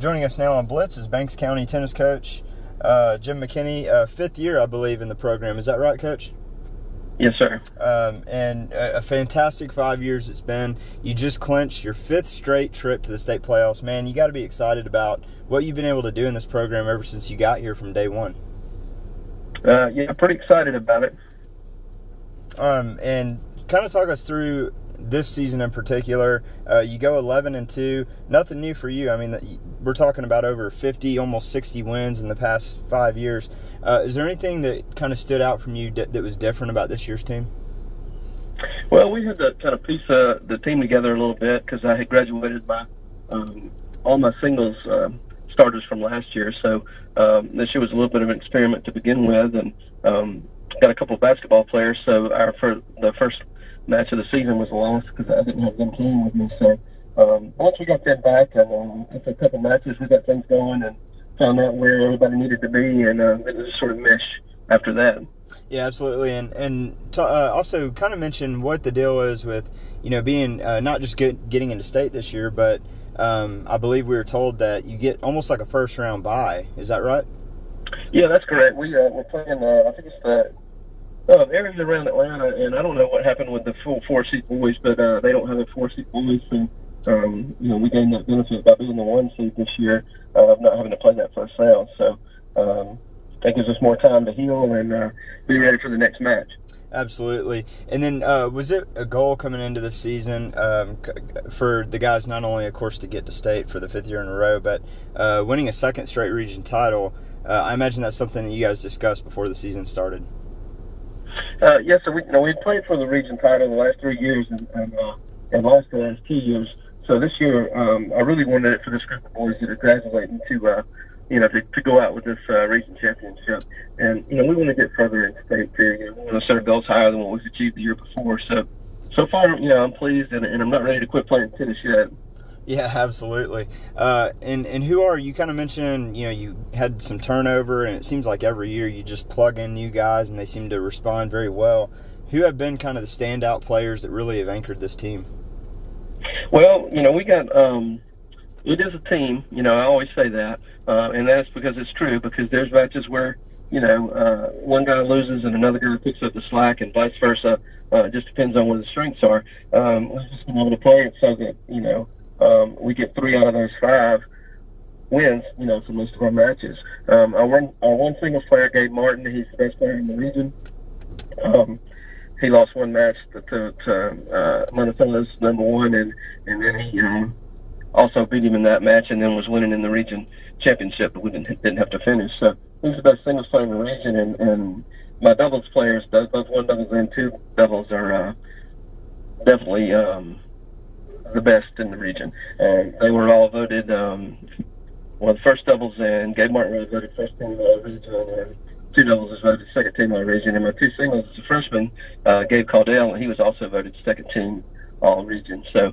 Joining us now on Blitz is Banks County tennis coach Jim McKinney, fifth year, I believe, in the program. Is that right, Coach? Yes, sir. And a fantastic 5 years it's been. You just clinched your fifth straight trip to the state playoffs. Man, you got to be excited about what you've been able to do in this program ever since you got here from day one. Yeah, pretty excited about it. And kind of talk us through this season in particular. You go 11-2. Nothing new for you. I mean, we're talking about over 50, almost 60 wins in the past 5 years. Is there anything that kind of stood out from you that was different about this year's team? Well, we had to kind of piece the team together a little bit because I had graduated by all my singles starters from last year. So this year was a little bit of an experiment to begin with, and got a couple of basketball players. So the first match of the season was a loss because I didn't have them playing with me. So once we got them back and after a couple of matches, we got things going and found out where everybody needed to be, and it was sort of mesh after that. Yeah, absolutely. And also kind of mention what the deal is with, being not just getting into state this year, but I believe we were told that you get almost like a first round bye. Is that right? Yeah, that's correct. We're playing, I think it's the areas around Atlanta, and I don't know what happened with the full 4-seed boys, but they don't have a 4-seed boys, so we gained that benefit by being the 1 seed this year of not having to play that first round. So that gives us more time to heal and be ready for the next match. Absolutely. And then was it a goal coming into the season for the guys not only, of course, to get to state for the 5th year in a row, but winning a second straight region title? I imagine that's something that you guys discussed before the season started. Yes, so we played for the region title the last 3 years and lost the last 2 years. So this year, I really wanted it for this group of boys that are graduating to go out with this region championship. And, we want to get further in state, too. We want to set our goals higher than what we've achieved the year before. So far, I'm pleased, and I'm not ready to quit playing tennis yet. Yeah, absolutely. And who are you? Kind of mentioned, you had some turnover, and it seems like every year you just plug in new guys, and they seem to respond very well. Who have been kind of the standout players that really have anchored this team? Well, we got it is a team. I always say that, and that's because it's true. Because there's matches where one guy loses and another guy picks up the slack, and vice versa. It just depends on what the strengths are. We've just been able to play it so that we get 3 out of those 5 wins, for most of our matches. Our one singles player, Gabe Martin, he's the best player in the region. He lost one match to Monticello's number 1, and then he also beat him in that match, and then was winning in the region championship, but we didn't have to finish. So he's the best singles player in the region, and my doubles players, both 1 doubles and 2 doubles, are definitely the best in the region. They were all voted, the first doubles, and Gabe Martin was voted first team region, and 2 doubles was voted second team all region, and my 2 singles as a freshman, Gabe Caldell, and he was also voted second team all region. So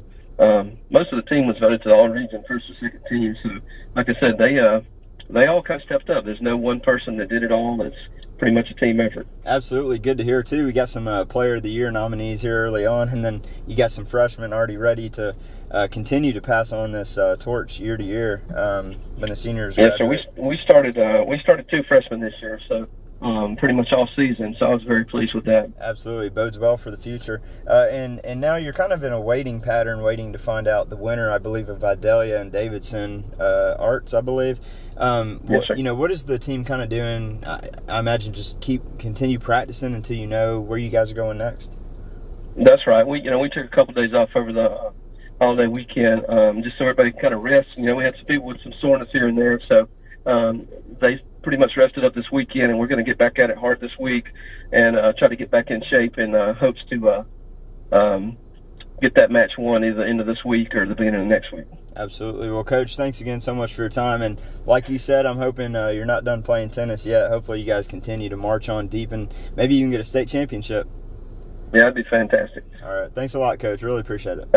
most of the team was voted to all region, first or second team. So like I said, they all kind of stepped up. There's no one person that did it all. It's pretty much a team effort. Absolutely. Good to hear, too. We got some Player of the Year nominees here early on, and then you got some freshmen already ready to continue to pass on this torch year to year when the seniors graduate. So we started 2 freshmen this year, so pretty much all season, so I was very pleased with that. Absolutely. Bodes well for the future. And now you're kind of in a waiting pattern, waiting to find out the winner, I believe, of Vidalia and Davidson Arts, I believe. Yes, sir. What is the team kind of doing? I imagine just continue practicing until you know where you guys are going next. That's right. We took a couple of days off over the holiday weekend, just so everybody can kind of rest. We had some people with some soreness here and there, so they pretty much rested up this weekend, and we're going to get back at it hard this week and try to get back in shape, and hopes to get that match won either the end of this week or the beginning of next week. Absolutely. Well, Coach, thanks again so much for your time. And like you said, I'm hoping you're not done playing tennis yet. Hopefully you guys continue to march on deep, and maybe you can get a state championship. Yeah, that'd be fantastic. All right. Thanks a lot, Coach. Really appreciate it.